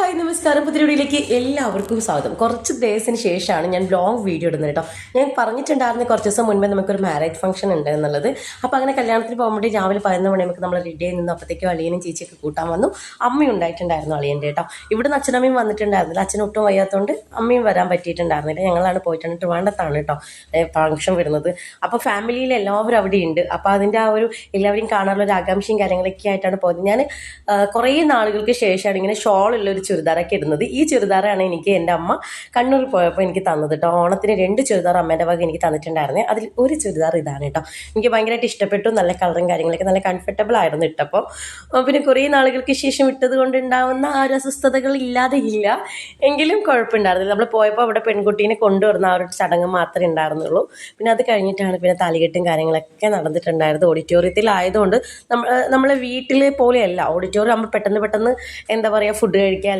Hi നമസ്കാരം, പുതിയ വീഡിയോയിലേക്ക് എല്ലാവർക്കും സ്വാഗതം. കുറച്ച് ദിവസത്തിന് ശേഷമാണ് ഞാൻ വ്ലോഗ് വീഡിയോ ഇടുന്നത് കേട്ടോ. ഞാൻ പറഞ്ഞിട്ടുണ്ടായിരുന്നു കുറച്ച് ദിവസം മുൻപേ നമുക്കൊരു മാരേജ് ഫംഗ്ഷൻ ഉണ്ട് എന്നുള്ളത്. അപ്പോൾ അങ്ങനെ കല്യാണത്തിന് പോകുമ്പോൾ രാവിലെ 11 മണിക്ക് നമ്മൾ റെഡി ആയി നിന്ന് അപ്പോഴത്തേക്കും അളിയനും ചേച്ചിയൊക്കെ കൂട്ടാൻ വന്നു. അമ്മയും ഉണ്ടായിട്ടുണ്ടായിരുന്നു അളിയൻ്റെ കേട്ടോ. ഇവിടുന്ന് അച്ഛനമ്മയും വന്നിട്ടുണ്ടായിരുന്നില്ല. അച്ഛൻ ഒട്ടും വയ്യാത്തതുകൊണ്ട് അമ്മയും വരാൻ പറ്റിയിട്ടുണ്ടായിരുന്നില്ല. ഞങ്ങളാണ് പോയിട്ടാണ് ട്രിവാൻഡ്രത്താണ് കേട്ടോ ഫംഗ്ഷൻ വരുന്നത്. അപ്പോൾ ഫാമിലിയിൽ എല്ലാവരും അവിടെ ഉണ്ട്. അപ്പോൾ അതിൻ്റെ ആ ഒരു എല്ലാവരെയും കാണാനുള്ള ഒരു ആകാംക്ഷയും കാര്യങ്ങളൊക്കെ ആയിട്ടാണ് പോയത്. ഞാൻ കുറേ നാളുകൾക്ക് ശേഷമാണ് ഇങ്ങനെ ഷോളുള്ള ഒരു ചുരിദാറൊക്കെ ഇടുന്നത്. ഈ ചുരിദാറാണ് എനിക്ക് എൻ്റെ അമ്മ കണ്ണൂരിൽ പോയപ്പോൾ എനിക്ക് തന്നത് കേട്ടോ. ഓണത്തിന് 2 ചുരിദാർ അമ്മേൻ്റെ വക എനിക്ക് തന്നിട്ടുണ്ടായിരുന്നേ. അതിൽ ഒരു ചുരിദാർ ഇതാണ് കേട്ടോ. എനിക്ക് ഭയങ്കരമായിട്ട് ഇഷ്ടപ്പെട്ടു. നല്ല കളറും കാര്യങ്ങളൊക്കെ നല്ല കംഫർട്ടബിൾ ആയിരുന്നു ഇട്ടപ്പോൾ. പിന്നെ കുറേ നാളുകൾക്ക് ശേഷം ഇട്ടത് കൊണ്ടുണ്ടാവുന്ന ആ ഒരു അസ്വസ്ഥതകൾ ഇല്ലാതെ ഇല്ല, എങ്കിലും കുഴപ്പമുണ്ടായിരുന്നില്ല. നമ്മൾ പോയപ്പോൾ അവിടെ പെൺകുട്ടീനെ കൊണ്ടുവരുന്ന ആ ഒരു ചടങ്ങ് മാത്രമേ ഉണ്ടായിരുന്നുള്ളൂ. പിന്നെ അത് കഴിഞ്ഞിട്ടാണ് പിന്നെ താലികെട്ടും കാര്യങ്ങളൊക്കെ നടന്നിട്ടുണ്ടായിരുന്നത്. ഓഡിറ്റോറിയത്തിലായതുകൊണ്ട് നമ്മളെ വീട്ടിലെ പോലെയല്ല. ഓഡിറ്റോറിയം ആകുമ്പോൾ പെട്ടെന്ന് എന്താ പറയുക, ഫുഡ് കഴിക്കുക